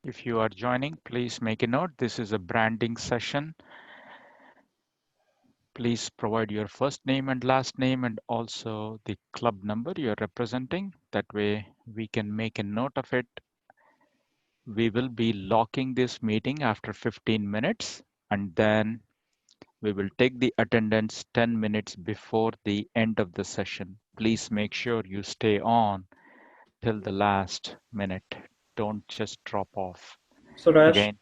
If you are joining, please make a note. This is a branding session. Please provide your first name and last name and also the club number you're representing. That way we can make a note of it. We will be locking this meeting after 15 minutes and then we will take the attendance 10 minutes before the end of the session. Please make sure you stay on till the last minute. Don't just drop off. Suresh, Again,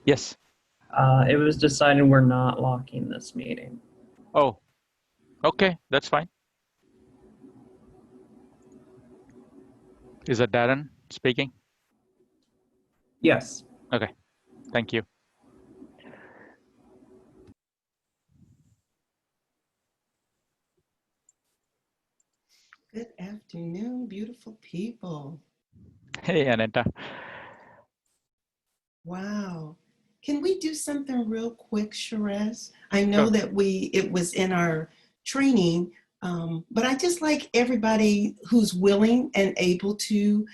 yes. it was decided we're not locking this meeting. Oh, okay, that's fine. Is that Darren speaking? Yes. Okay, thank you. Good afternoon, beautiful people. Hey, Anita. Wow. Can we do something real quick, Sherez? I know Sure. that it was in our training, but I just like everybody who's willing and able to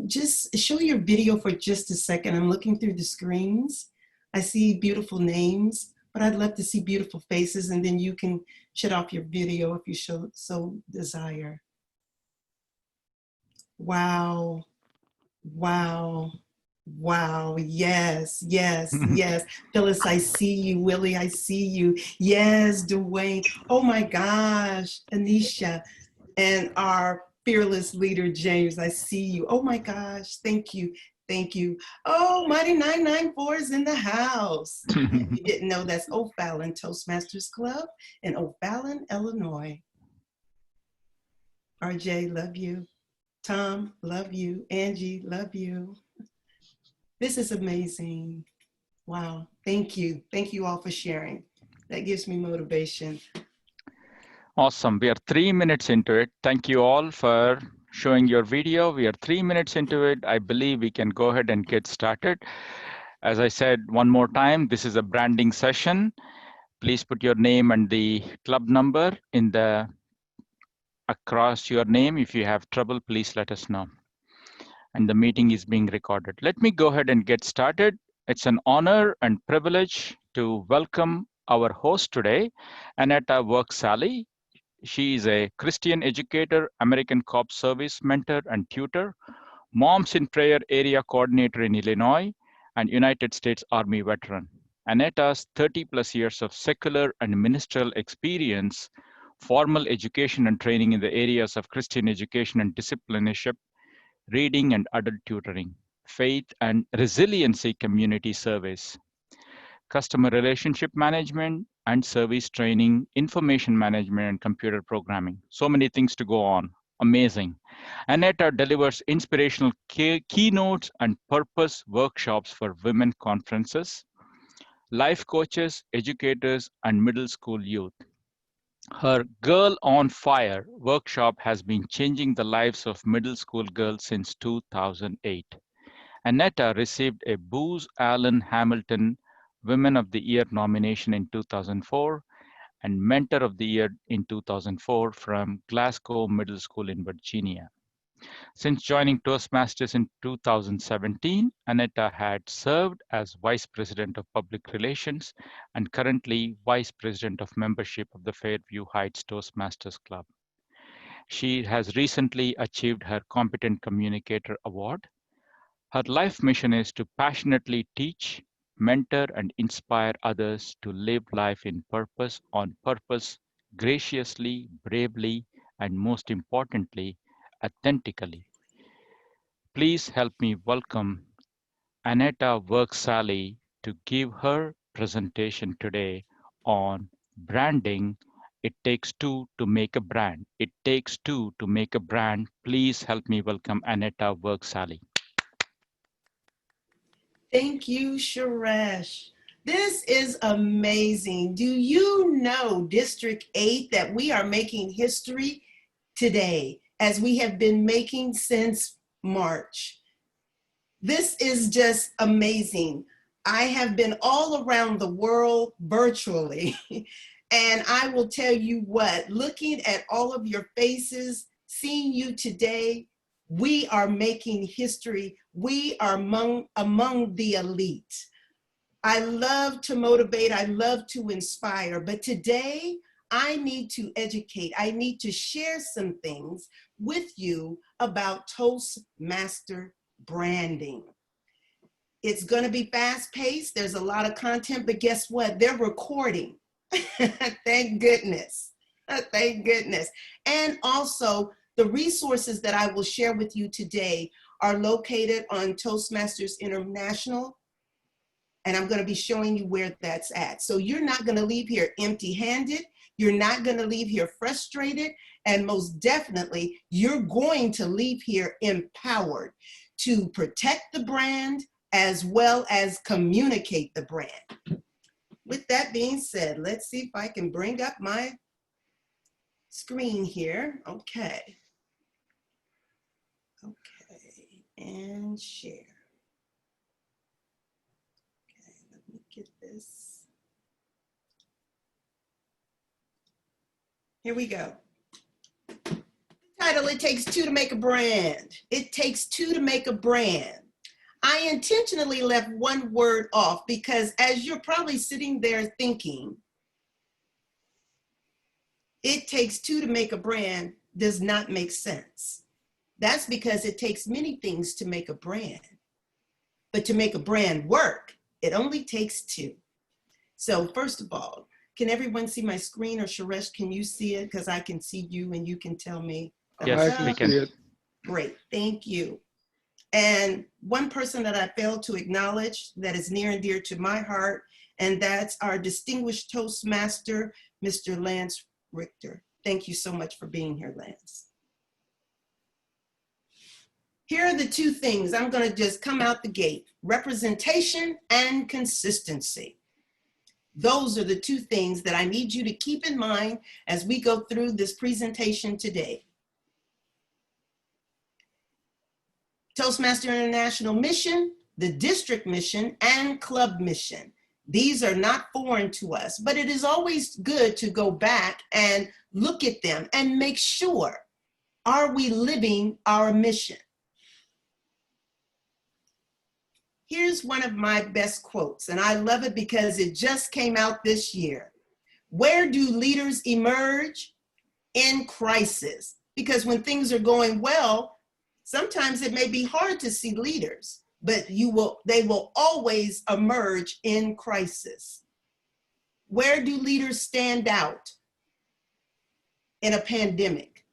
just show your video for just a second. I'm looking through the screens. I see beautiful names, but I'd love to see beautiful faces, and then you can shut off your video if you so desire. Wow. Wow. Wow. Yes. Yes. Yes. Phyllis, I see you. Willie, I see you. Yes, Dwayne. Oh my gosh. Anisha and our fearless leader, James, I see you. Oh my gosh. Thank you. Thank you. Oh, Mighty 994 is in the house. If you didn't know, that's O'Fallon Toastmasters Club in O'Fallon, Illinois. RJ, love you. Tom, love you. Angie, love you. This is amazing. Wow. Thank you. Thank you all for sharing. That gives me motivation. Awesome. We are 3 minutes into it. Thank you all for showing your video. We are 3 minutes into it. I believe we can go ahead and get started. As I said one more time, this is a branding session. Please put your name and the club number in the across your name. If you have trouble, please let us know. And the meeting is being recorded. Let me go ahead and get started. It's an honor and privilege to welcome our host today, Aneta Work-Sally. She is a Christian educator, American Corps Service mentor and tutor, Moms in Prayer area coordinator in Illinois, and United States Army veteran. Aneta's 30 plus years of secular and ministerial experience, formal education and training in the areas of Christian education and discipleship, reading and adult tutoring, faith and resiliency community service, customer relationship management and service training, information management and computer programming. So many things to go on. Amazing. Aneta delivers inspirational keynotes and purpose workshops for women conferences, life coaches, educators, and middle school youth. Her Girl on Fire workshop has been changing the lives of middle school girls since 2008. Aneta received a Booz Allen Hamilton Women of the Year nomination in 2004 and Mentor of the Year in 2004 from Glasgow Middle School in Virginia. Since joining Toastmasters in 2017, Aneta had served as Vice President of Public Relations and currently Vice President of Membership of the Fairview Heights Toastmasters Club. She has recently achieved her Competent Communicator Award. Her life mission is to passionately teach, mentor, and inspire others to live life in purpose, on purpose, graciously, bravely, and most importantly, authentically. Please help me welcome Aneta Work-Sally to give her presentation today on branding. It takes two to make a brand. It takes two to make a brand. Please help me welcome Aneta Work-Sally. Thank you, Sharesh. This is amazing. Do you know, District 8, that we are making history today, as we have been making since March? This is just amazing. I have been all around the world virtually, and I will tell you what, looking at all of your faces, seeing you today, we are making history We are among the elite. I love to motivate, I love to inspire, but today I need to educate. I need to share some things with you about Toastmaster branding. It's going to be fast paced. There's a lot of content, but guess what? They're recording. Thank goodness. Thank goodness. And also, the resources that I will share with you today are located on Toastmasters International, and I'm going to be showing you where that's at. So you're not going to leave here empty-handed. You're not going to leave here frustrated. And most definitely, you're going to leave here empowered to protect the brand as well as communicate the brand. With that being said, let's see if I can bring up my screen here. Okay. Okay, and share. Okay, let me get this. Here we go. Title, It Takes Two to Make a Brand. It takes two to make a brand. I intentionally left one word off because as you're probably sitting there thinking, it takes two to make a brand does not make sense. That's because it takes many things to make a brand. But to make a brand work, it only takes two. So first of all, can everyone see my screen, or Suresh, can you see it? Because I can see you and you can tell me. Yes, we can. See it. Great, thank you. And one person that I failed to acknowledge that is near and dear to my heart, and that's our distinguished Toastmaster, Mr. Lance Richter. Thank you so much for being here, Lance. Here are the two things. I'm going to just come out the gate: representation and consistency. Those are the two things that I need you to keep in mind as we go through this presentation today. Toastmaster International mission, the district mission, and club mission. These are not foreign to us, but it is always good to go back and look at them and make sure, are we living our mission? Here's one of my best quotes, and I love it because it just came out this year. Where do leaders emerge? In crisis. Because when things are going well, sometimes it may be hard to see leaders, but they will always emerge in crisis. Where do leaders stand out in a pandemic?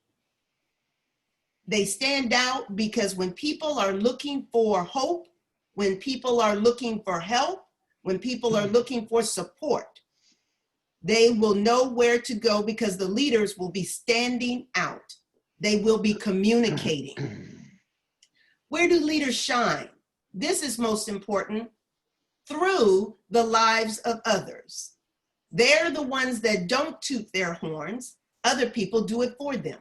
They stand out because when people are looking for hope, when people are looking for help, when people are looking for support, they will know where to go because the leaders will be standing out. They will be communicating. Where do leaders shine? This is most important: through the lives of others. They're the ones that don't toot their horns. Other people do it for them.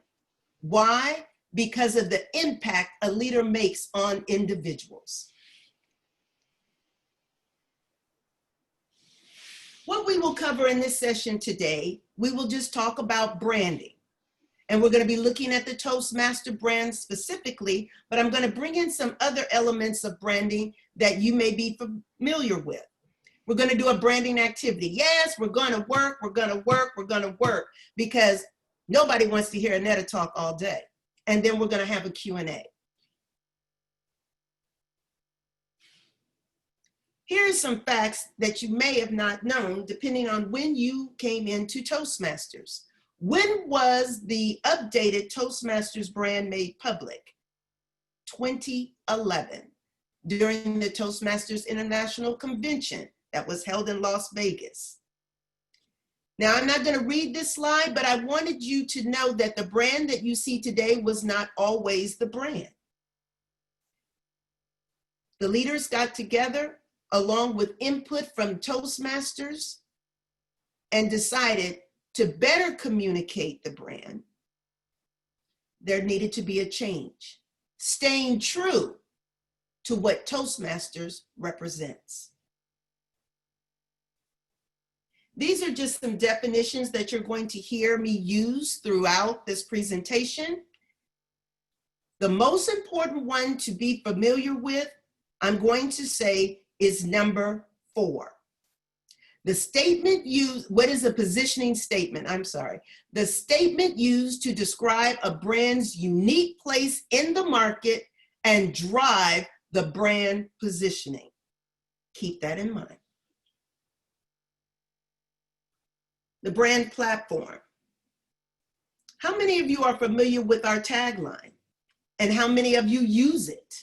Why? Because of the impact a leader makes on individuals. What we will cover in this session today, we will just talk about branding. And we're going to be looking at the Toastmaster brand specifically, but I'm going to bring in some other elements of branding that you may be familiar with. We're going to do a branding activity. Yes, we're going to work, we're going to work, we're going to work, because nobody wants to hear Annetta talk all day. And then we're going to have a Q&A. Here are some facts that you may have not known, depending on when you came into Toastmasters. When was the updated Toastmasters brand made public? 2011, during the Toastmasters International Convention that was held in Las Vegas. Now, I'm not going to read this slide, but I wanted you to know that the brand that you see today was not always the brand. The leaders got together along with input from Toastmasters and decided to better communicate the brand, there needed to be a change, staying true to what Toastmasters represents. These are just some definitions that you're going to hear me use throughout this presentation. The most important one to be familiar with I'm going to say is number 4. The statement used, what is a positioning statement? I'm sorry. The statement used to describe a brand's unique place in the market and drive the brand positioning. Keep that in mind. The brand platform. How many of you are familiar with our tagline? And how many of you use it?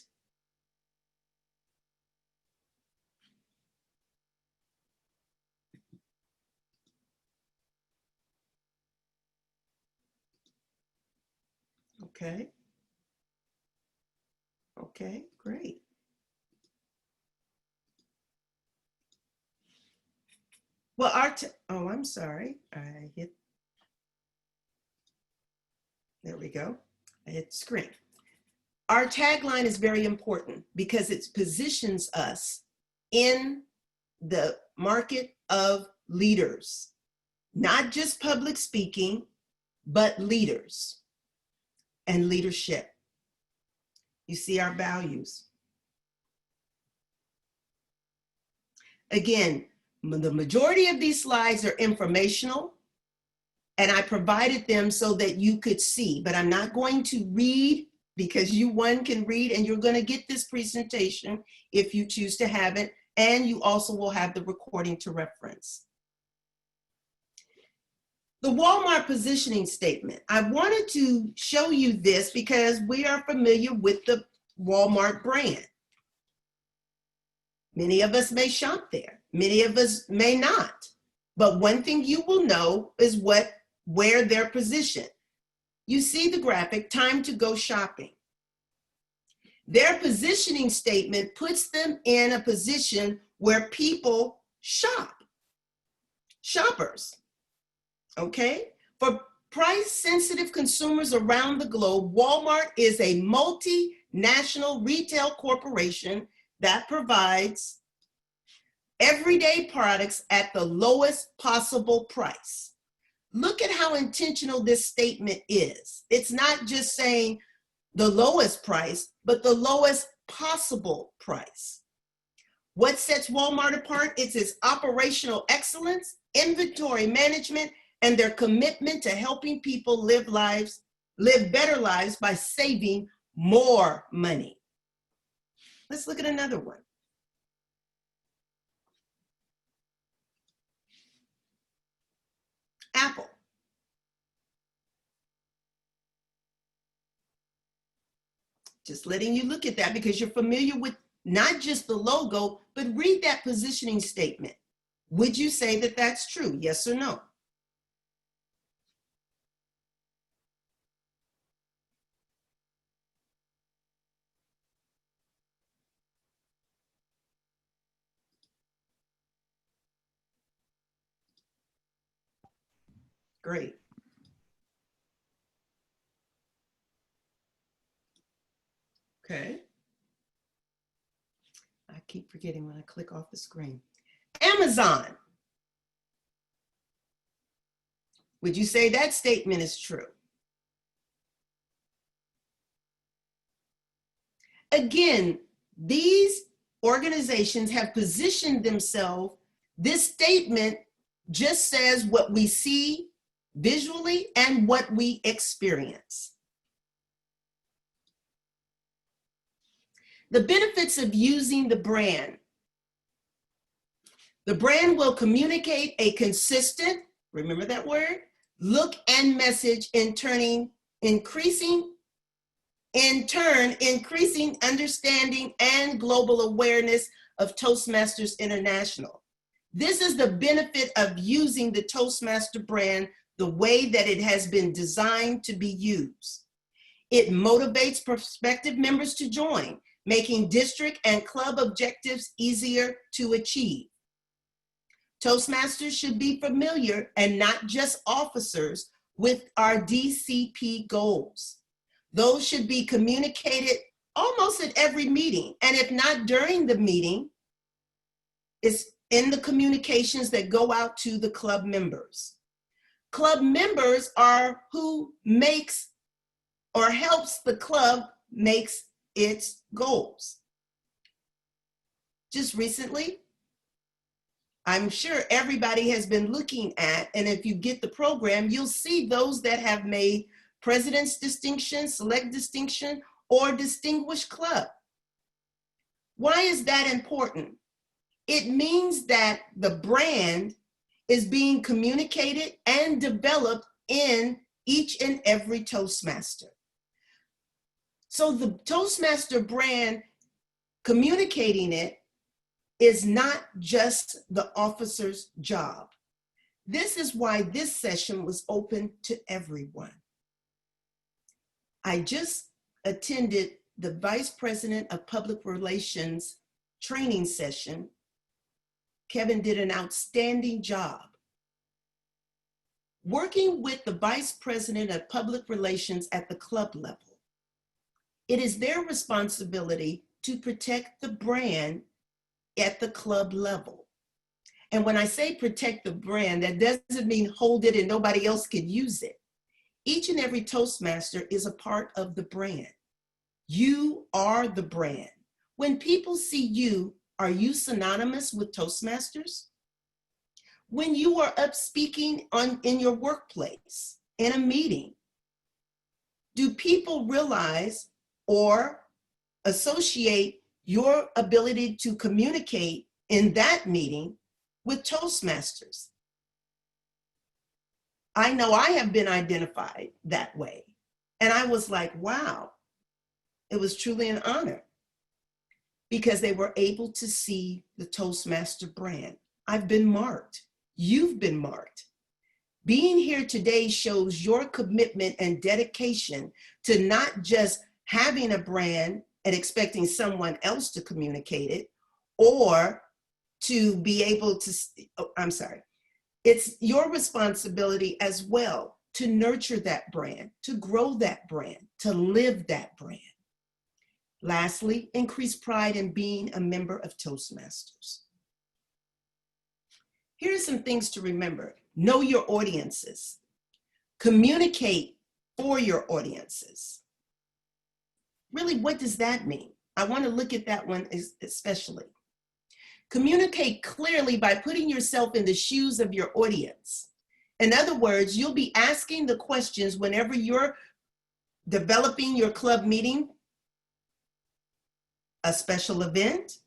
Okay. Okay, great. Well, oh, I'm sorry. There we go. I hit the screen. Our tagline is very important because it positions us in the market of leaders, not just public speaking, but leaders and leadership. You see our values. Again, the majority of these slides are informational, and I provided them so that you could see, but I'm not going to read because you can read, and you're going to get this presentation if you choose to have it, and you also will have the recording to reference. The Walmart positioning statement. I wanted to show you this because we are familiar with the Walmart brand. Many of us may shop there. Many of us may not. But one thing you will know is where they're positioned. You see the graphic, time to go shopping. Their positioning statement puts them in a position where people shop. Shoppers. Okay? For price-sensitive consumers around the globe, Walmart is a multinational retail corporation that provides everyday products at the lowest possible price. Look at how intentional this statement is. It's not just saying the lowest price, but the lowest possible price. What sets Walmart apart? It's its operational excellence, inventory management, and their commitment to helping people live better lives by saving more money. Let's look at another one. Apple. Just letting you look at that because you're familiar with not just the logo, but read that positioning statement. Would you say that that's true? Yes or no? Great. Okay. I keep forgetting when I click off the screen. Amazon. Would you say that statement is true? Again, these organizations have positioned themselves. This statement just says what we see visually and what we experience. The benefits of using the brand. The brand will communicate a consistent, remember that word, look and message in turn increasing understanding and global awareness of Toastmasters International. This is the benefit of using the Toastmaster brand the way that it has been designed to be used. It motivates prospective members to join, making district and club objectives easier to achieve. Toastmasters should be familiar, and not just officers, with our DCP goals. Those should be communicated almost at every meeting, and if not during the meeting, it's in the communications that go out to the club members. Club members are who makes or helps the club makes its goals. just recently. I'm sure everybody has been looking at, and if you get the program, you'll see those that have made President's Distinction, Select Distinction, or Distinguished Club. Why is that important? It means that the brand is being communicated and developed in each and every Toastmaster. So the Toastmaster brand, communicating it, is not just the officer's job. This is why this session was open to everyone. I just attended the Vice President of Public Relations training session. Kevin did an outstanding job. Working with the Vice President of Public Relations at the club level, it is their responsibility to protect the brand at the club level. And when I say protect the brand, that doesn't mean hold it and nobody else can use it. Each and every Toastmaster is a part of the brand. You are the brand. When people see you, are you synonymous with Toastmasters? When you are up speaking in your workplace, in a meeting, do people realize or associate your ability to communicate in that meeting with Toastmasters? I know I have been identified that way. And I was like, wow, it was truly an honor because they were able to see the Toastmaster brand. I've been marked. You've been marked. Being here today shows your commitment and dedication to not just having a brand and expecting someone else to communicate it or to be able to, it's your responsibility as well to nurture that brand, to grow that brand, to live that brand. Lastly, increase pride in being a member of Toastmasters. Here are some things to remember. Know your audiences. Communicate for your audiences. Really, what does that mean? I want to look at that one especially. Communicate clearly by putting yourself in the shoes of your audience. In other words, you'll be asking the questions whenever you're developing your club meeting, a special event.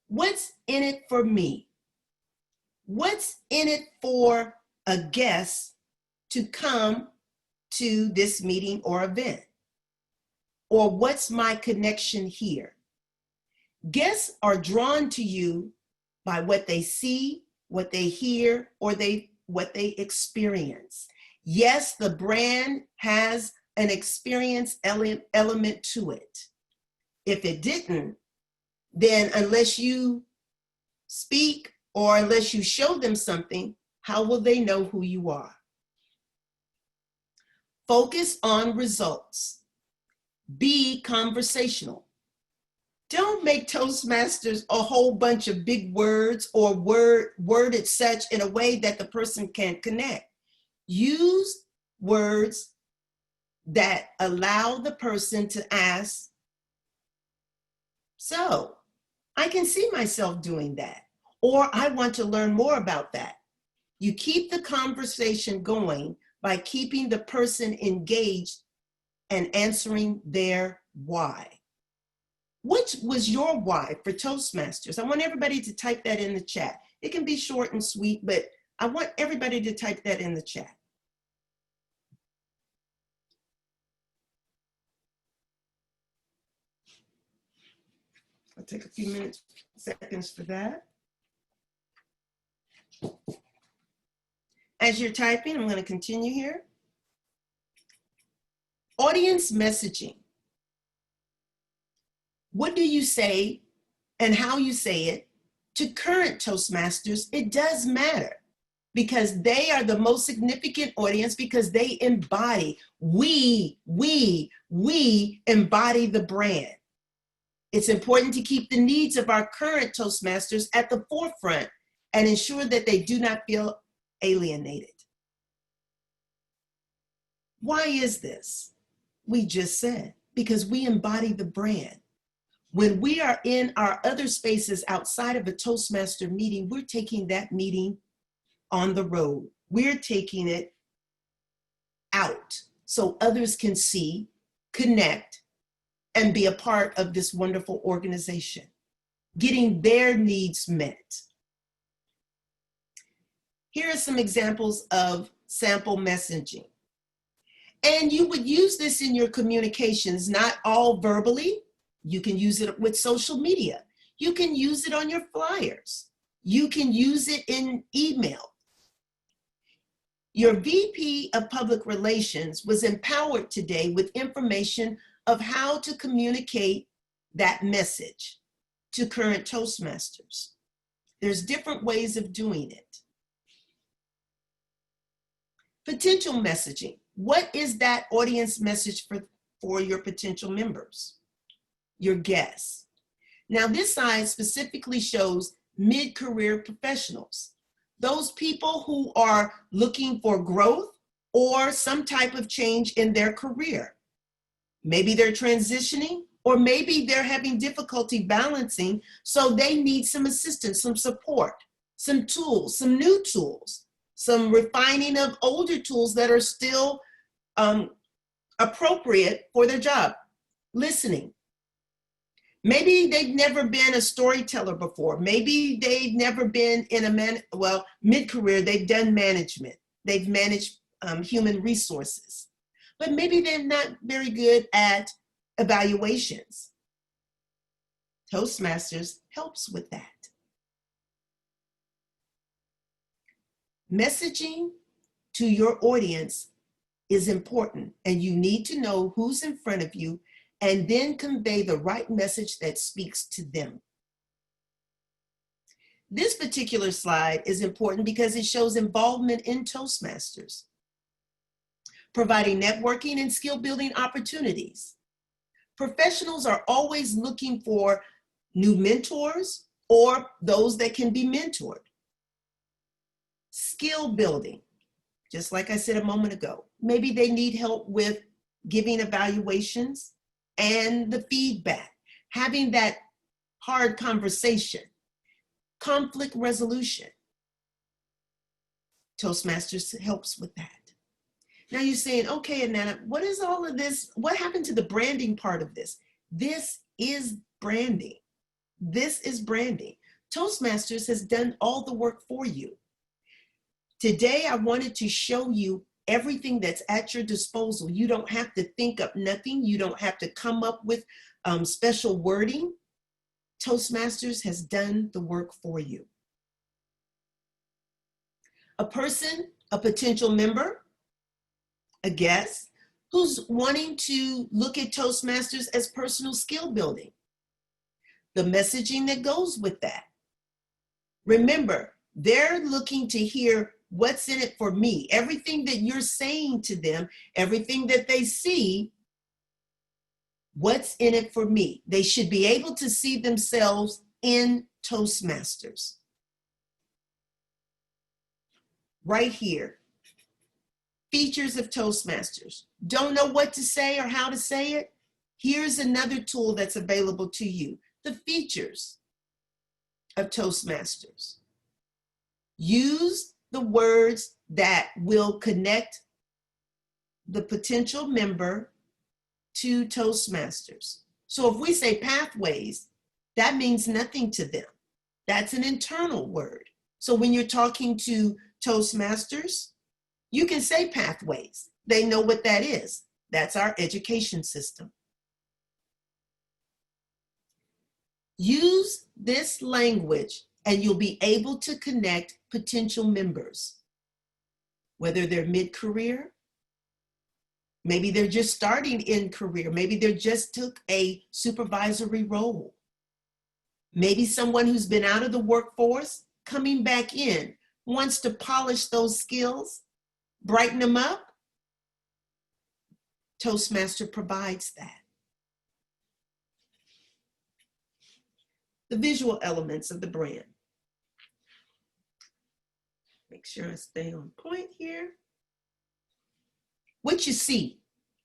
What's in it for me? What's in it for a guest to come to this meeting or event? Or what's my connection here? Guests are drawn to you by what they see, what they hear, or what they experience. Yes, the brand has an experience element to it. If it didn't, then unless you speak or unless you show them something, how will they know who you are? Focus on results. Be conversational. Don't make Toastmasters a whole bunch of big words or worded such in a way that the person can't connect. Use words that allow the person to ask, so I can see myself doing that, or I want to learn more about that. You keep the conversation going by keeping the person engaged and answering their why. What was your why for Toastmasters? I want everybody to type that in the chat. It can be short and sweet, but I want everybody to type that in the chat. I'll take a few seconds for that. As you're typing, I'm going to continue here. Audience messaging. What do you say and how you say it to current Toastmasters? It does matter because they are the most significant audience because they embody, we embody the brand. It's important to keep the needs of our current Toastmasters at the forefront and ensure that they do not feel alienated. Why is this? We just said, because we embody the brand. When we are in our other spaces outside of a Toastmaster meeting, we're taking that meeting on the road. We're taking it out so others can see, connect, and be a part of this wonderful organization, getting their needs met. Here are some examples of sample messaging. And you would use this in your communications, not all verbally. You can use it with social media. You can use it on your flyers. You can use it in email. Your VP of Public Relations was empowered today with information of how to communicate that message to current Toastmasters. There's different ways of doing it. Potential messaging. What is that audience message for your potential members, your guests? Now, this slide specifically shows mid-career professionals, those people who are looking for growth or some type of change in their career. Maybe they're transitioning, or maybe they're having difficulty balancing, so they need some assistance, some support, some tools, some new tools, some refining of older tools that are still appropriate for their job. Listening. Maybe they've never been a storyteller before. Maybe they've never been in a mid-career, they've done management. They've managed human resources. But maybe they're not very good at evaluations. Toastmasters helps with that. Messaging to your audience is important, and you need to know who's in front of you and then convey the right message that speaks to them. This particular slide is important because it shows involvement in Toastmasters, providing networking and skill building opportunities. Professionals are always looking for new mentors or those that can be mentored. Skill building, just like I said a moment ago. Maybe they need help with giving evaluations and the feedback, having that hard conversation, conflict resolution. Toastmasters helps with that. Now you're saying, okay, Anana, what is all of this? What happened to the branding part of this? This is branding. This is branding. Toastmasters has done all the work for you. Today, I wanted to show you everything that's at your disposal. You don't have to think up nothing. You don't have to come up with special wording. Toastmasters has done the work for you. A person, a potential member, a guest who's wanting to look at Toastmasters as personal skill building. The messaging that goes with that. Remember, they're looking to hear what's in it for me. Everything that you're saying to them, everything that they see, what's in it for me? They should be able to see themselves in Toastmasters. Right here. Features of Toastmasters. Don't know what to say or how to say it? Here's another tool that's available to you. The features of Toastmasters. Use the words that will connect the potential member to Toastmasters. So if we say pathways, that means nothing to them. That's an internal word. So when you're talking to Toastmasters, you can say pathways. They know what that is. That's our education system. Use this language and you'll be able to connect potential members, whether they're mid-career, maybe they're just starting in career, maybe they just took a supervisory role, maybe someone who's been out of the workforce, coming back in, wants to polish those skills, brighten them up. Toastmaster provides that. The visual elements of the brand. Make sure I stay on point here. What you see,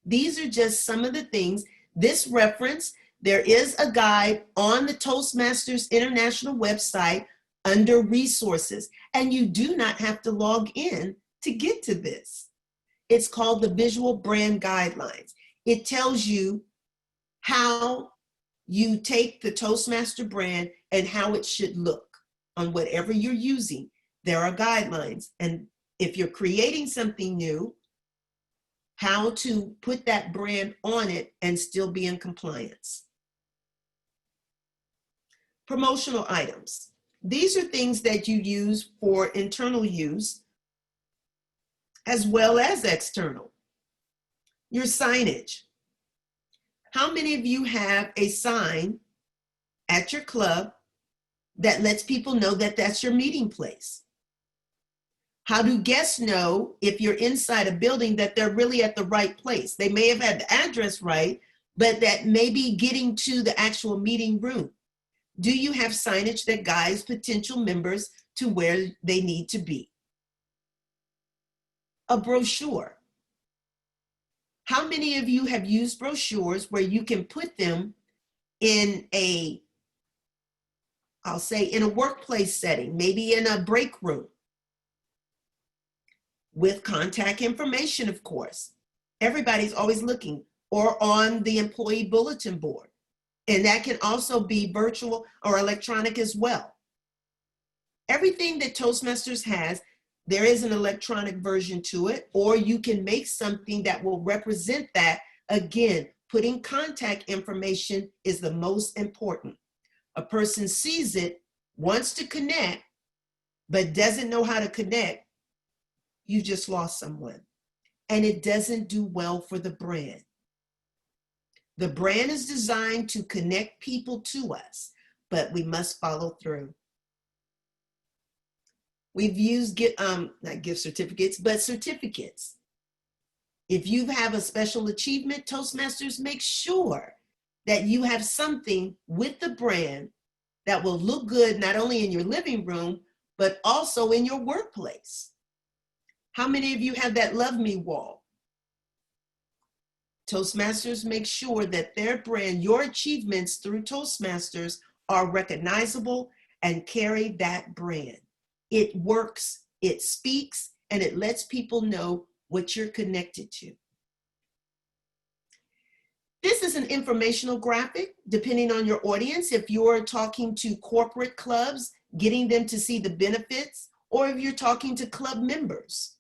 these are just some of the things. This reference, There is a guide on the Toastmasters International website under resources, and you do not have to log in to get to this. It's called the Visual Brand Guidelines. It tells you how you take the Toastmaster brand and how it should look on whatever you're using. There are guidelines, and if you're creating something new, how to put that brand on it and still be in compliance. Promotional items. These are things that you use for internal use as well as external. Your signage. How many of you have a sign at your club that lets people know that that's your meeting place? How do guests know if you're inside a building that they're really at the right place? They may have had the address right, but that may be getting to the actual meeting room. Do you have signage that guides potential members to where they need to be? A brochure. How many of you have used brochures where you can put them in a, I'll say in a workplace setting, maybe in a break room, with contact information, of course. Everybody's always looking, or on the employee bulletin board. And that can also be virtual or electronic as well. Everything that Toastmasters has, there is an electronic version to it, or you can make something that will represent that. Again, putting contact information is the most important. A person sees it, wants to connect, but doesn't know how to connect, you just lost someone. And it doesn't do well for the brand. The brand is designed to connect people to us, but we must follow through. We've used not gift certificates, but certificates. If you have a special achievement, Toastmasters, make sure that you have something with the brand that will look good, not only in your living room, but also in your workplace. How many of you have that Love Me wall? Toastmasters make sure that their brand, your achievements through Toastmasters, are recognizable and carry that brand. It works, it speaks, and it lets people know what you're connected to. This is an informational graphic, depending on your audience. If you're talking to corporate clubs, getting them to see the benefits, or if you're talking to club members.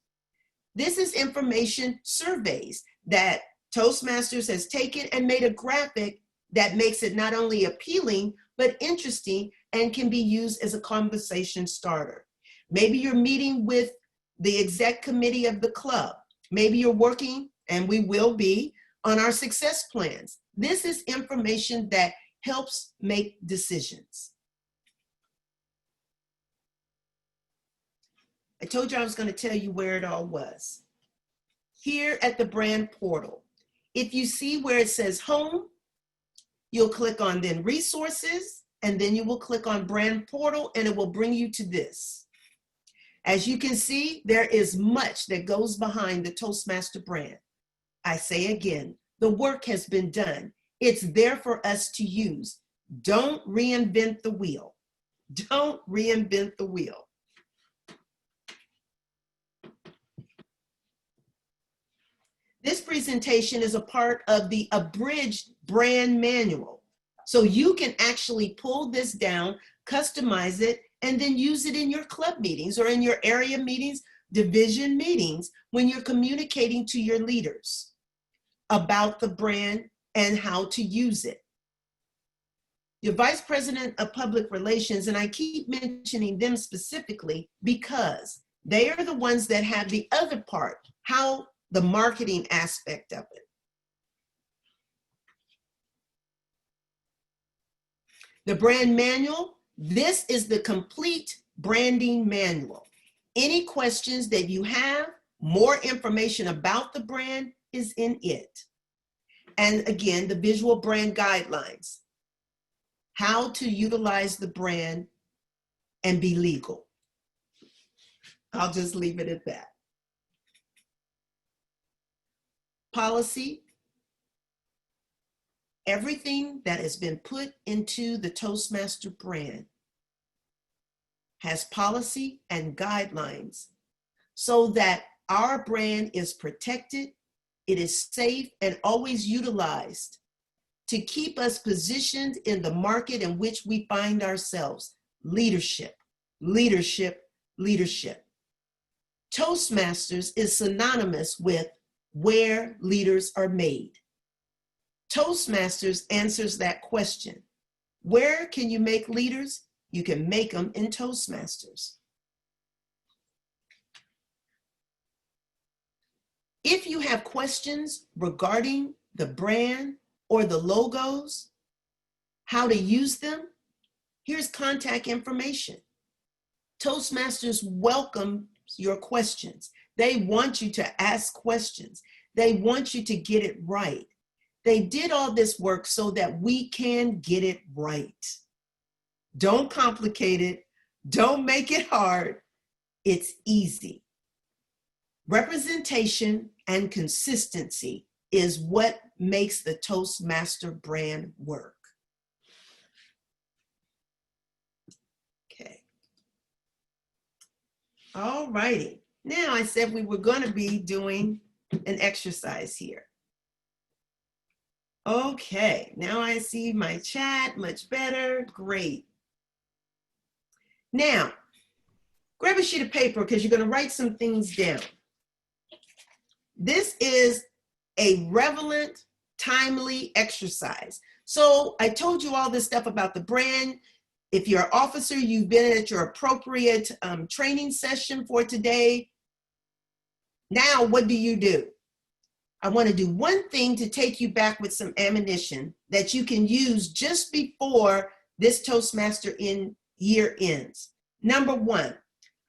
This is information surveys that Toastmasters has taken and made a graphic that makes it not only appealing, but interesting and can be used as a conversation starter. Maybe you're meeting with the exec committee of the club. Maybe you're working, and we will be, on our success plans. This is information that helps make decisions. I told you I was going to tell you where it all was. Here at the brand portal, if you see where it says home, you'll click on then resources, and then you will click on brand portal, and it will bring you to this. As you can see, there is much that goes behind the Toastmaster brand. I say again, the work has been done. It's there for us to use. Don't reinvent the wheel. Don't reinvent the wheel. This presentation is a part of the abridged brand manual. So you can actually pull this down, customize it, and then use it in your club meetings or in your area meetings, division meetings, when you're communicating to your leaders about the brand and how to use it. Your Vice President of Public Relations, and I keep mentioning them specifically because they are the ones that have the other part, how the marketing aspect of it. The brand manual, this is the complete branding manual. Any questions that you have, more information about the brand is in it. And again, the visual brand guidelines, how to utilize the brand and be legal. I'll just leave it at that. Policy Everything that has been put into the Toastmaster brand has policy and guidelines so that our brand is protected, it is safe, and always utilized to keep us positioned in the market in which we find ourselves. Leadership, leadership, leadership. Toastmasters is synonymous with where leaders are made. Toastmasters answers that question. Where can you make leaders? You can make them in Toastmasters. If you have questions regarding the brand or the logos, how to use them, here's contact information. Toastmasters welcomes your questions. They want you to ask questions. They want you to get it right. They did all this work so that we can get it right. Don't complicate it. Don't make it hard. It's easy. Representation and consistency is what makes the Toastmaster brand work. Okay. All righty. Now I said we were going to be doing an exercise here. Okay, now I see my chat much better. Great. Now, grab a sheet of paper because you're going to write some things down. This is a relevant, timely exercise. So I told you all this stuff about the brand. If you're an officer, you've been at your appropriate training session for today. Now, what do? I want to do one thing to take you back with some ammunition that you can use just before this Toastmaster year ends. Number one,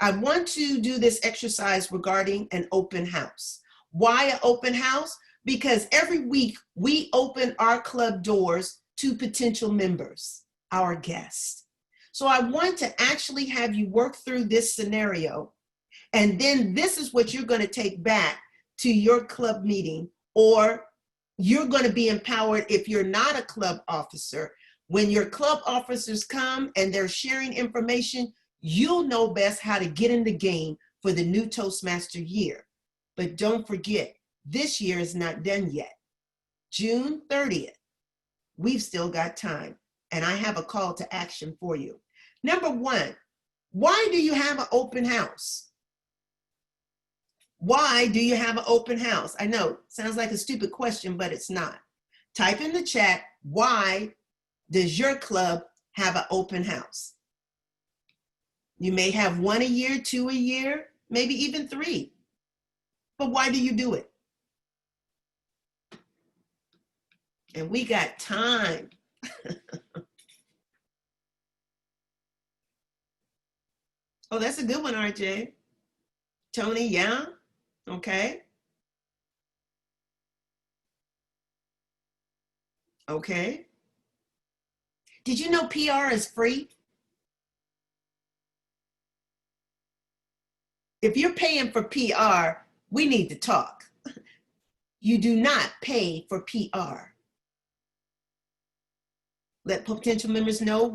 I want to do this exercise regarding an open house. Why an open house? Because every week we open our club doors to potential members, our guests. So I want to actually have you work through this scenario, and then this is what you're going to take back to your club meeting, or you're going to be empowered if you're not a club officer. When your club officers come and they're sharing information, you'll know best how to get in the game for the new Toastmaster year. But don't forget, this year is not done yet. June 30th, we've still got time, and I have a call to action for you. Number one, why do you have an open house? Why do you have an open house? I know, sounds like a stupid question, but it's not. Type in the chat, why does your club have an open house? You may have one a year, two a year, maybe even three. But why do you do it? And we got time. Oh, that's a good one, RJ. Tony, yeah? Okay. Okay. Did you know PR is free? If you're paying for PR, we need to talk. You do not pay for PR. Let potential members know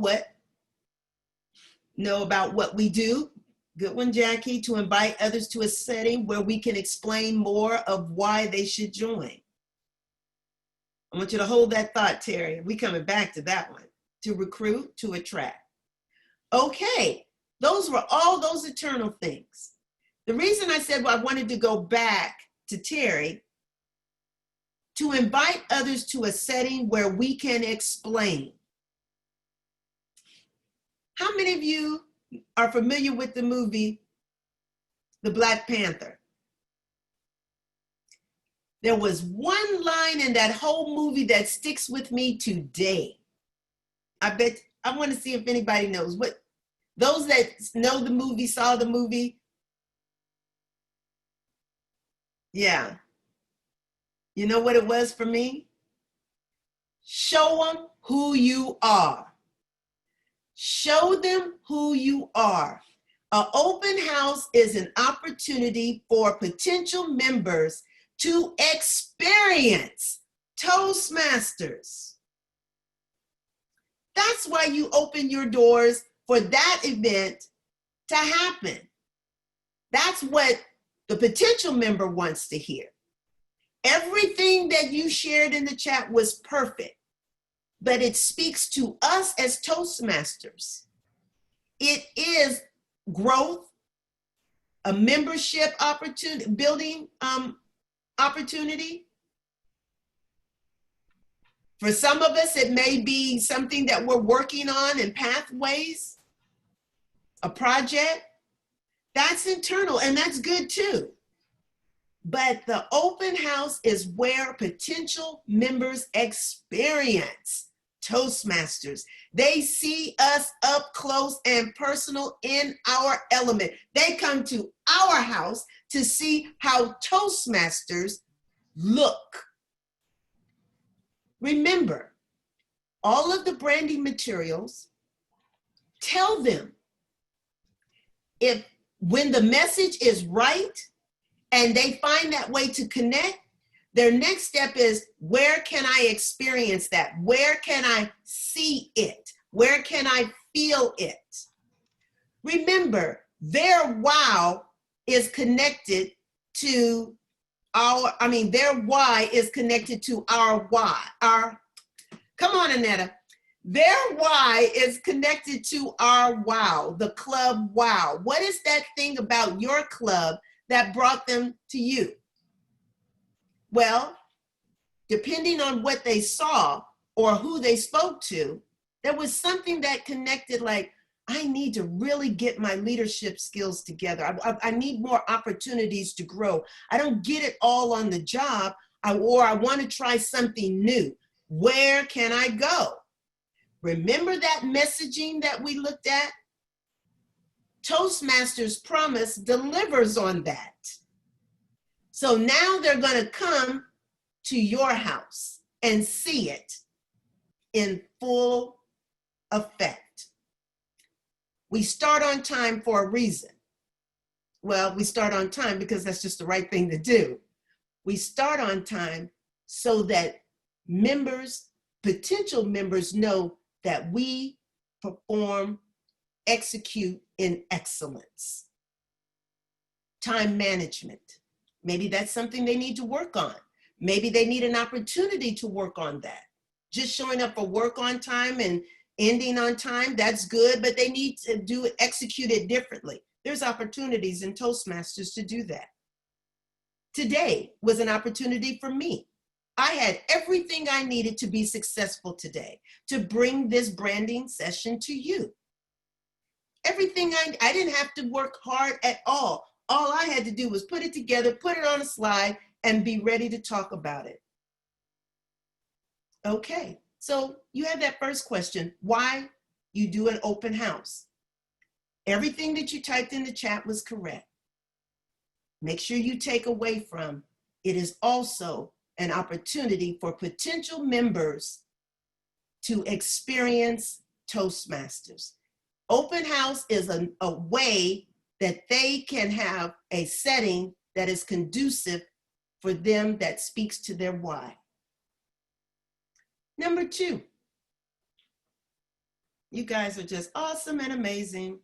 about what we do. Good one, Jackie. To invite others to a setting where we can explain more of why they should join. I want you to hold that thought, Terry. We're coming back to that one. To recruit, to attract. Okay, those were all those eternal things. The reason I said I wanted to go back to Terry, to invite others to a setting where we can explain. How many of you are familiar with the movie, The Black Panther? There was one line in that whole movie that sticks with me today. I want to see if anybody knows. What, those that know the movie, saw the movie? Yeah. You know what it was for me? Show them who you are. Show them who you are. An open house is an opportunity for potential members to experience Toastmasters. That's why you open your doors for that event to happen. That's what the potential member wants to hear. Everything that you shared in the chat was perfect, but it speaks to us as Toastmasters. It is growth, a membership opportunity, building opportunity. For some of us, it may be something that we're working on in pathways, a project. That's internal, and that's good too. But the open house is where potential members experience Toastmasters. They see us up close and personal in our element. They come to our house to see how Toastmasters look. Remember, all of the branding materials, tell them if when the message is right and they find that way to connect, their next step is, where can I experience that? Where can I see it? Where can I feel it? Remember, their wow is connected to their why is connected to our why. Come on, Annetta. Their why is connected to our wow, the club wow. What is that thing about your club that brought them to you? Well, depending on what they saw or who they spoke to, there was something that connected, like, I need to really get my leadership skills together. I need more opportunities to grow. I don't get it all on the job, or I want to try something new. Where can I go? Remember that messaging that we looked at? Toastmasters Promise delivers on that. So now they're going to come to your house and see it in full effect. We start on time for a reason. Well, we start on time because that's just the right thing to do. We start on time so that members, potential members, know that we perform, execute in excellence. Time management. Maybe that's something they need to work on. Maybe they need an opportunity to work on that. Just showing up for work on time and ending on time, that's good, but they need to execute it differently. There's opportunities in Toastmasters to do that. Today was an opportunity for me. I had everything I needed to be successful today, to bring this branding session to you. Everything I didn't have to work hard at all. All I had to do was put it together, put it on a slide, and be ready to talk about it. Okay, so you have that first question, why you do an open house. Everything that you typed in the chat was correct. Make sure you take away from, it is also an opportunity for potential members to experience Toastmasters. Open house is a way that they can have a setting that is conducive for them, that speaks to their why. Number 2, you guys are just awesome and amazing.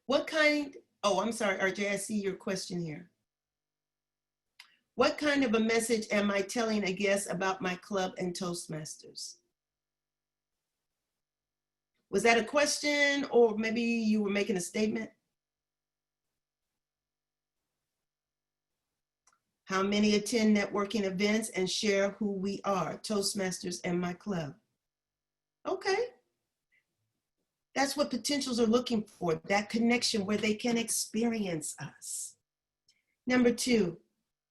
What kind, oh, I'm sorry, RJ, I see your question here. What kind of a message am I telling a guest about my club and Toastmasters? Was that a question, or maybe you were making a statement? How many attend networking events and share who we are, Toastmasters and my club? Okay. That's what potentials are looking for, that connection where they can experience us. Number 2,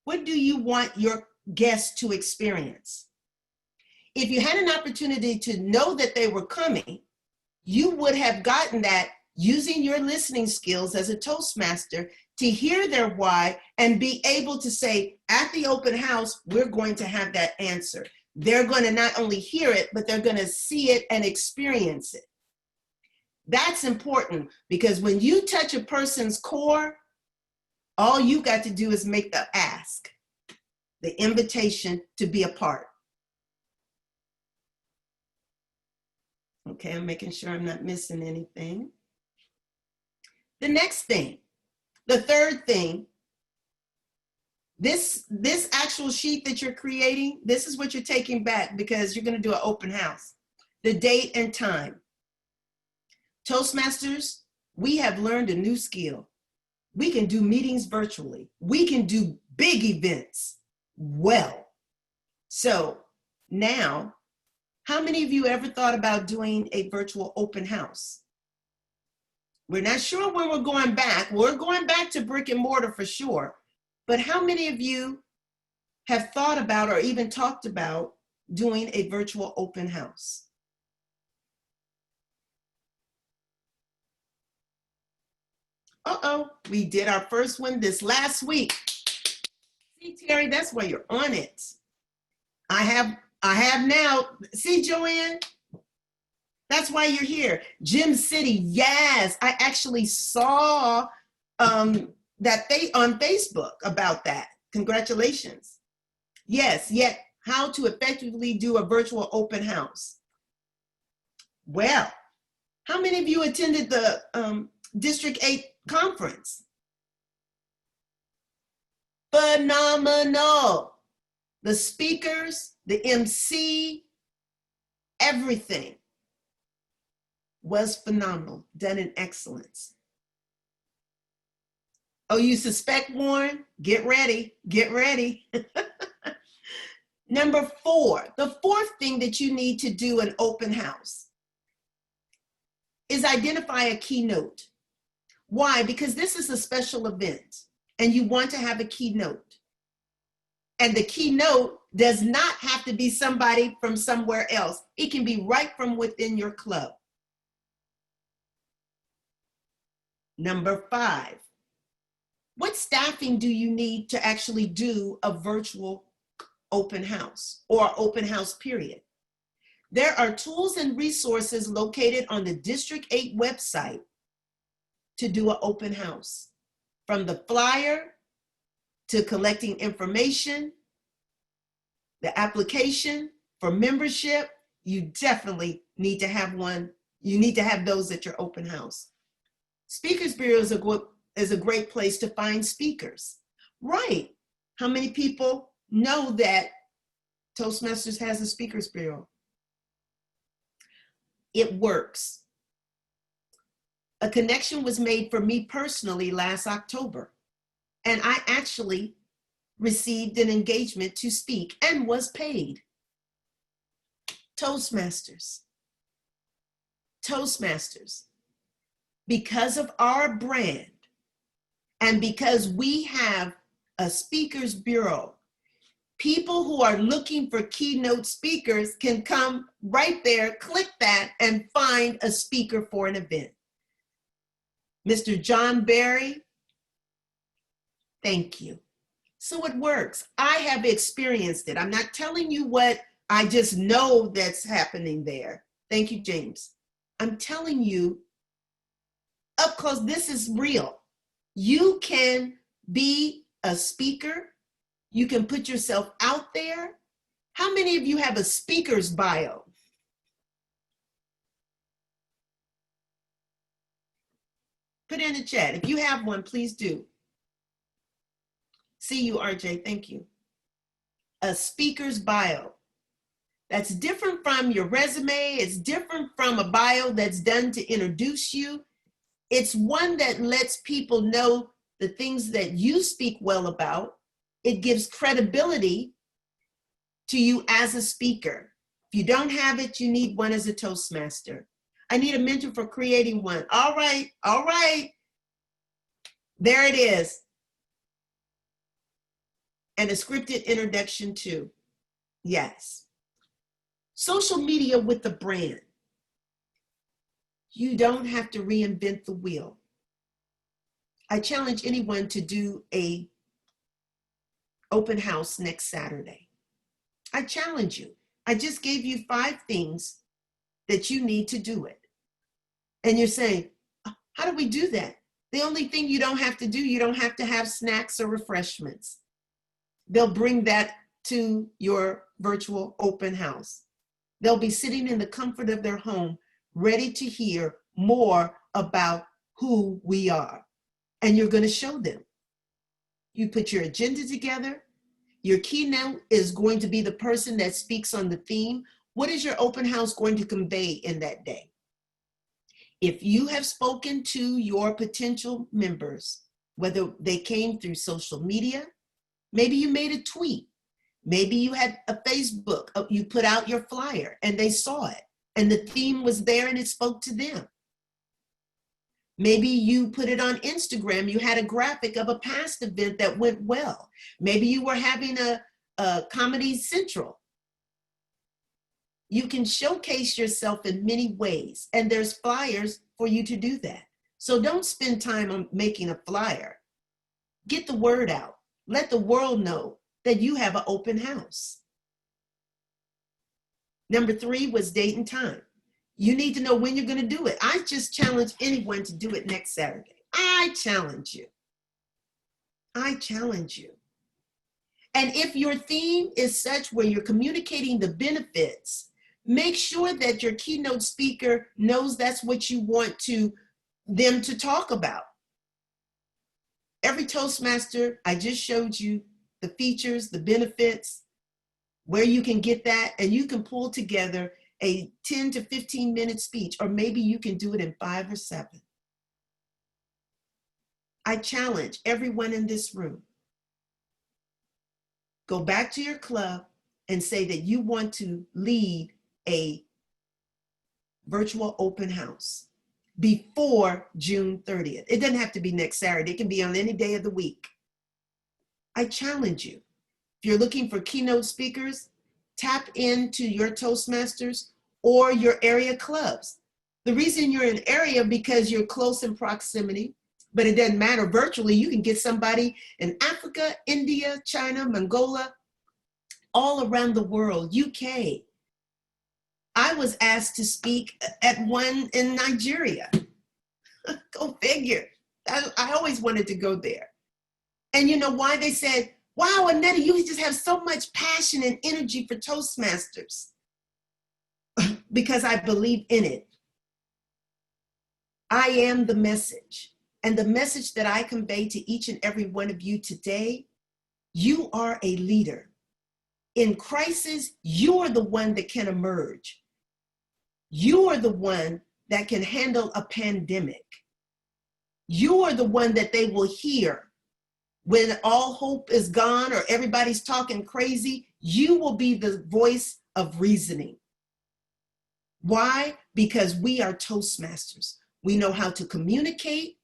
what do you want your guests to experience? If you had an opportunity to know that they were coming, you would have gotten that using your listening skills as a Toastmaster to hear their why and be able to say, at the open house, we're going to have that answer. They're going to not only hear it, but they're going to see it and experience it. That's important, because when you touch a person's core, all you got to do is make the ask, the invitation to be a part. Okay, I'm making sure I'm not missing anything. The next thing, the third thing, this actual sheet that you're creating, this is what you're taking back because you're going to do an open house. The date and time. Toastmasters, we have learned a new skill. We can do meetings virtually. We can do big events well. So now, how many of you ever thought about doing a virtual open house? We're not sure when we're going back. We're going back to brick and mortar for sure. But how many of you have thought about or even talked about doing a virtual open house? Uh-oh, we did our first one this last week. See, Terry, that's why you're on it. I have now. See, Joanne? That's why you're here. Gym City, yes. I actually saw that they on Facebook about that. Congratulations. Yes, yet how to effectively do a virtual open house. Well, how many of you attended the District 8 conference? Phenomenal. The speakers, the MC, everything was phenomenal, done in excellence. Oh, you suspect, Warren? Get ready, get ready. Number 4, the fourth thing that you need to do an open house is identify a keynote. Why? Because this is a special event and you want to have a keynote. And the keynote does not have to be somebody from somewhere else. It can be right from within your club. Number 5, what staffing do you need to actually do a virtual open house or open house period? There are tools and resources located on the District 8 website to do an open house. From the flyer to collecting information, the application for membership, you definitely need to have one. You need to have those at your open house. Speakers Bureau is a great place to find speakers. Right. How many people know that Toastmasters has a Speakers Bureau? It works. A connection was made for me personally last October, and I actually received an engagement to speak and was paid. Toastmasters. Toastmasters. Because of our brand and because we have a speakers bureau, people who are looking for keynote speakers can come right there, click that, and find a speaker for an event. Mr. John Barry, thank you. So it works. I have experienced it. I'm not telling you what I just know that's happening there. Thank you, James. I'm telling you up close, this is real. You can be a speaker. You can put yourself out there. How many of you have a speaker's bio? Put in the chat. If you have one, please do. See you, RJ. Thank you. A speaker's bio. That's different from your resume. It's different from a bio that's done to introduce you. It's one that lets people know the things that you speak well about. It gives credibility to you as a speaker. If you don't have it, you need one as a Toastmaster. I need a mentor for creating one. All right, all right. There it is. And a scripted introduction too. Yes. Social media with the brand. You don't have to reinvent the wheel. I challenge anyone to do a open house next Saturday. I challenge you. I just gave you 5 things that you need to do it. And you're saying, how do we do that? The only thing you don't have to do, you don't have to have snacks or refreshments. They'll bring that to your virtual open house. They'll be sitting in the comfort of their home, ready to hear more about who we are. And you're going to show them. You put your agenda together. Your keynote is going to be the person that speaks on the theme. What is your open house going to convey in that day? If you have spoken to your potential members, whether they came through social media, maybe you made a tweet, maybe you had a Facebook, you put out your flyer and they saw it and the theme was there and it spoke to them. Maybe you put it on Instagram, you had a graphic of a past event that went well. Maybe you were having a Comedy Central. You can showcase yourself in many ways, and there's flyers for you to do that. So don't spend time on making a flyer. Get the word out. Let the world know that you have an open house. Number 3 was date and time. You need to know when you're going to do it. I just challenge anyone to do it next Saturday. I challenge you. I challenge you. And if your theme is such where you're communicating the benefits, make sure that your keynote speaker knows that's what you want them to talk about. Every Toastmaster, I just showed you the features, the benefits, where you can get that, and you can pull together a 10 to 15 minute speech, or maybe you can do it in 5 or 7. I challenge everyone in this room. Go back to your club and say that you want to lead a virtual open house before June 30th. It doesn't have to be next Saturday. It can be on any day of the week. I challenge you. If you're looking for keynote speakers, tap into your Toastmasters or your area clubs. The reason you're in area because you're close in proximity, but it doesn't matter. Virtually, you can get somebody in Africa, India, China, Mongolia, all around the world, UK. I was asked to speak at one in Nigeria. Go figure. I always wanted to go there. And you know why? They said, wow, Annetta, you just have so much passion and energy for Toastmasters. Because I believe in it. I am the message. And the message that I convey to each and every one of you today, you are a leader. In crisis, you are the one that can emerge. You are the one that can handle a pandemic. You are the one that they will hear when all hope is gone or everybody's talking crazy. You will be the voice of reasoning. Why? Because we are Toastmasters. We know how to communicate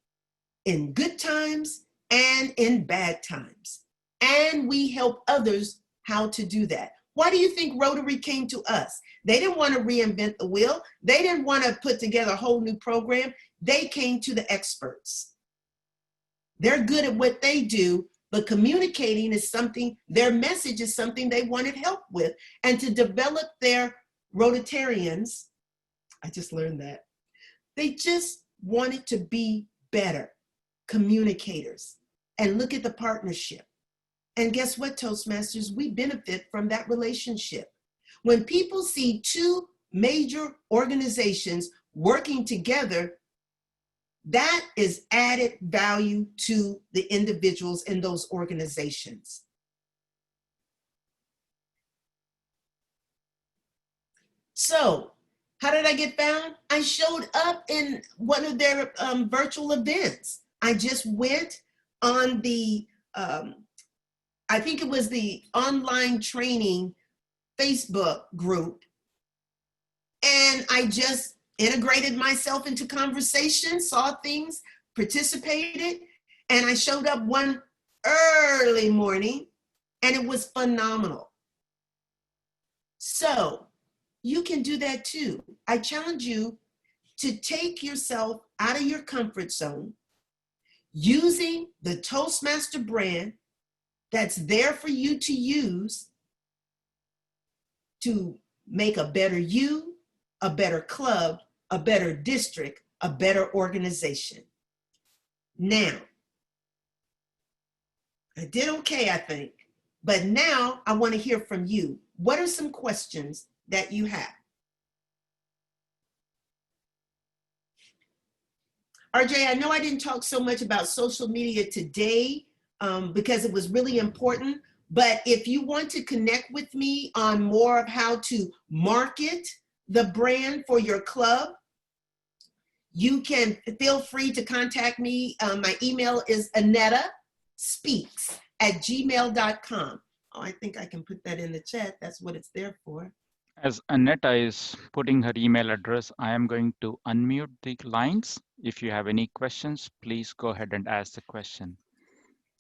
in good times and in bad times. And we help others how to do that. Why do you think Rotary came to us? They didn't want to reinvent the wheel. They didn't want to put together a whole new program. They came to the experts. They're good at what they do, but communicating is something, their message is something they wanted help with. And to develop their Rotarians, I just learned that, they just wanted to be better communicators. And look at the partnership. And guess what, Toastmasters? We benefit from that relationship. When people see 2 major organizations working together, that is added value to the individuals in those organizations. So, how did I get found? I showed up in one of their virtual events. I just went on the, I think it was the online training Facebook group, and I just integrated myself into conversation, saw things, participated, and I showed up one early morning, and it was phenomenal. So you can do that too. I challenge you to take yourself out of your comfort zone, using the Toastmaster brand that's there for you to use to make a better you, a better club, a better district, a better organization. Now, I did okay, I think, but now I want to hear from you. What are some questions that you have? RJ, I know I didn't talk so much about social media today because it was really important, but if you want to connect with me on more of how to market the brand for your club, you can feel free to contact me. My email is AnettaSpeaks@gmail.com. Oh, I think I can put that in the chat. That's what it's there for. As Anetta is putting her email address, I am going to unmute the lines. If you have any questions, please go ahead and ask the question.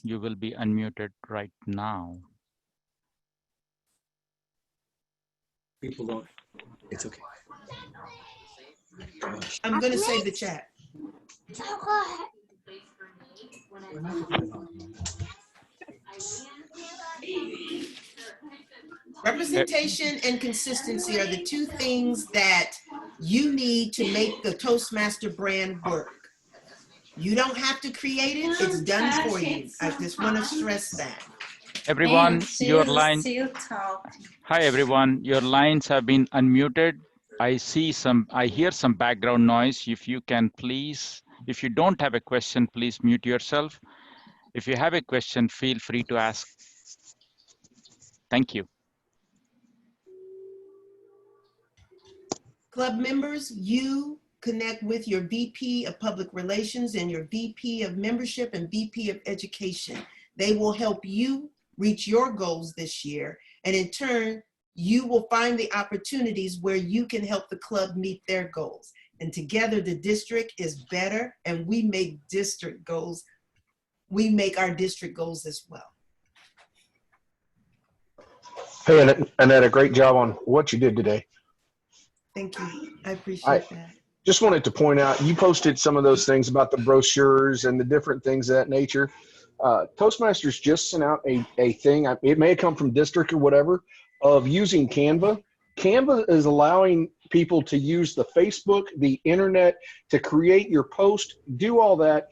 You will be unmuted right now. People don't. It's okay. Gosh. I'm going to save the chat. Representation and consistency are the two things that you need to make the Toastmaster brand work. You don't have to create it, it's done for you. I just want to stress that. Everyone, your line. Hi, everyone. Your lines have been unmuted. I hear some background noise. If you can please, if you don't have a question, please mute yourself. If you have a question, feel free to ask. Thank you. Club members, you connect with your VP of Public Relations and your VP of Membership and VP of Education. They will help you reach your goals this year. And in turn, you will find the opportunities where you can help the club meet their goals. And together the district is better, and we make district goals. We make our district goals as well. Hey, Annette, great job on what you did today. Thank you. I appreciate that. Just wanted to point out, you posted some of those things about the brochures and the different things of that nature. Toastmasters just sent out a thing, it may have come from district or whatever, of using Canva. Canva is allowing people to use the Facebook, the internet, to create your post, do all that.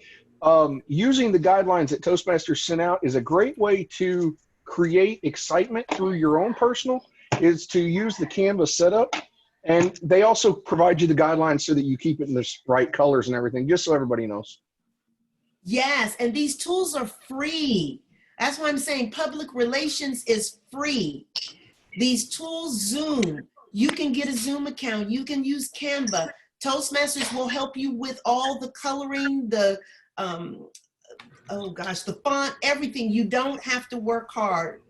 Using the guidelines that Toastmasters sent out is a great way to create excitement through your own personal, is to use the Canva setup. And they also provide you the guidelines so that you keep it in the right colors and everything, just so everybody knows. Yes, and these tools are free. That's why I'm saying public relations is free. These tools, Zoom, you can get a Zoom account, you can use Canva. Toastmasters will help you with all the coloring, the, oh gosh, the font, everything. You don't have to work hard.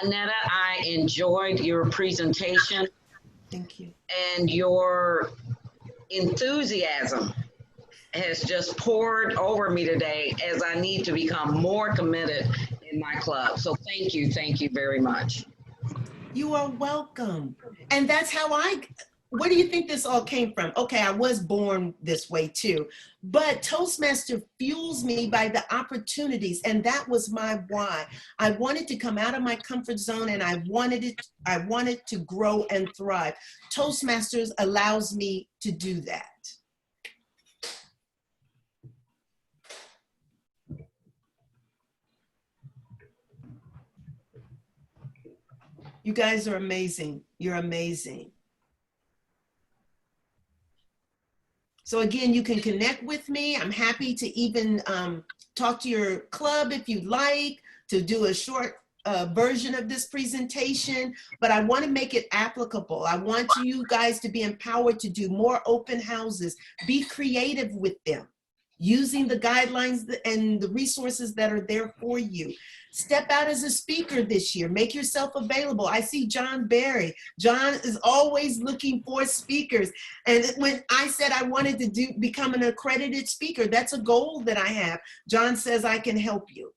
Annetta, I enjoyed your presentation. Thank you. And your enthusiasm has just poured over me today as I need to become more committed in my club. So thank you very much. You are welcome. And that's how where do you think this all came from? Okay, I was born this way too, but Toastmaster fuels me by the opportunities, and that was my why. I wanted to come out of my comfort zone, and I wanted to grow and thrive. Toastmasters allows me to do that. You guys are amazing. You're amazing. So again, you can connect with me. I'm happy to even talk to your club if you'd like, to do a short version of this presentation, but I want to make it applicable. I want you guys to be empowered to do more open houses. Be creative with them, using the guidelines and the resources that are there for you. Step out as a speaker this year. Make yourself available. I see John Barry. John is always looking for speakers. And when I said I wanted to become an accredited speaker, that's a goal that I have. John says I can help you.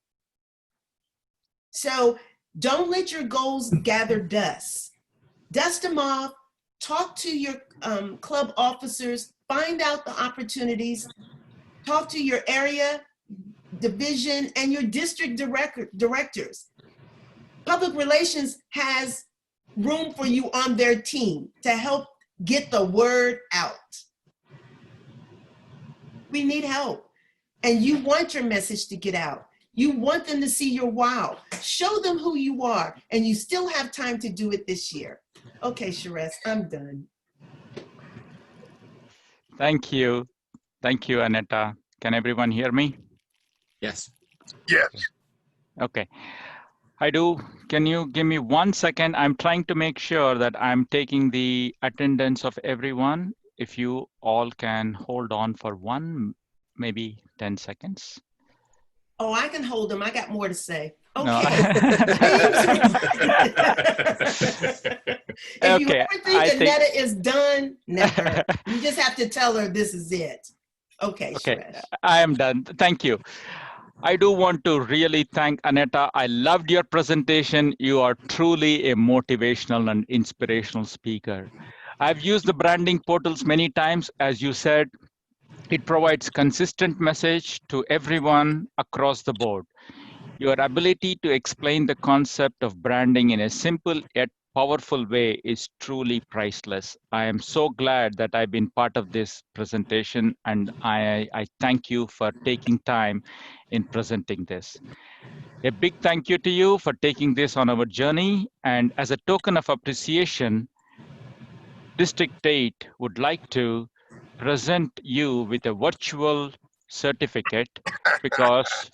So don't let your goals gather dust. Dust them off. Talk to your club officers. Find out the opportunities. Talk to your area, division, and your district directors. Public relations has room for you on their team to help get the word out. We need help, and you want your message to get out. You want them to see your wow. Show them who you are, and you still have time to do it this year. Okay, Sherez, I'm done. Thank you. Thank you, Aneta. Can everyone hear me? Yes. Yes. Okay. I do. Can you give me 1 second? I'm trying to make sure that I'm taking the attendance of everyone. If you all can hold on for maybe 10 seconds. Oh, I can hold them. I got more to say. No. Okay. James. If you Okay, ever think I think- Aneta is done, never. You just have to tell her this is it. Okay, Okay, Suresh. I am done. Thank you. I do want to really thank Aneta. I loved your presentation. You are truly a motivational and inspirational speaker. I've used the branding portals many times. As you said, it provides consistent message to everyone across the board. Your ability to explain the concept of branding in a simple yet powerful way is truly priceless. I am so glad that I've been part of this presentation, and I thank you for taking time in presenting this. A big thank you to you for taking this on our journey, and as a token of appreciation, District 8 would like to present you with a virtual certificate because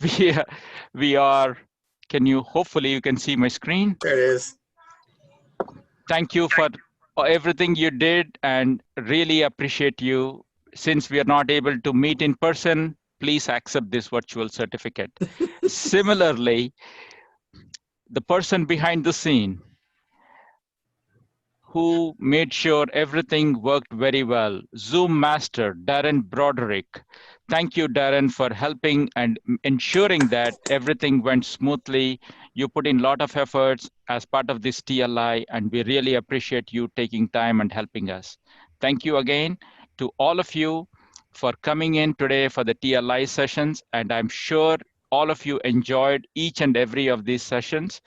we are, hopefully you can see my screen. There it is. Thank you for everything you did and really appreciate you. Since we are not able to meet in person, please accept this virtual certificate. Similarly, the person behind the scene who made sure everything worked very well. Zoom Master, Darren Broderick. Thank you, Darren, for helping and ensuring that everything went smoothly. You put in a lot of efforts as part of this TLI, and we really appreciate you taking time and helping us. Thank you again to all of you for coming in today for the TLI sessions, and I'm sure all of you enjoyed each and every of these sessions.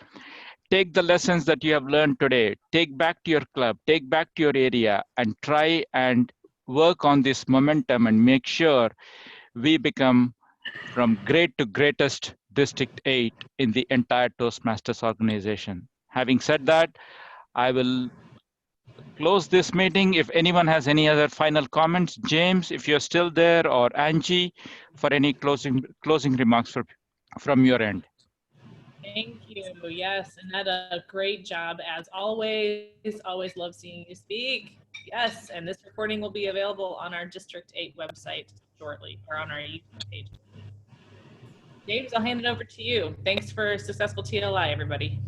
Take the lessons that you have learned today, take back to your club, take back to your area, and try and work on this momentum and make sure we become from great to greatest District 8 in the entire Toastmasters organization. Having said that, I will close this meeting. If anyone has any other final comments, James, if you're still there, or Angie, for any closing remarks from your end. Thank you. Yes, Aneta, great job as always. Always love seeing you speak. Yes, and this recording will be available on our District 8 website shortly, or on our YouTube page. James, I'll hand it over to you. Thanks for a successful TLI, everybody.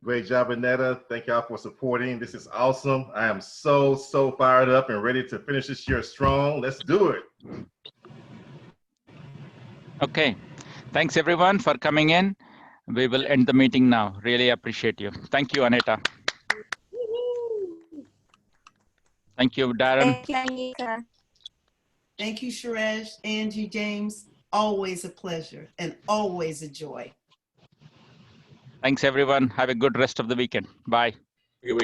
Great job, Aneta. Thank y'all for supporting. This is awesome. I am so fired up and ready to finish this year strong. Let's do it. Okay. Thanks everyone for coming in. We will end the meeting now. Really appreciate you. Thank you, Aneta. Thank you, Darren. Thank you, Anita. Thank you, Suresh, Angie, James. Always a pleasure and always a joy. Thanks everyone. Have a good rest of the weekend. Bye. Good weekend.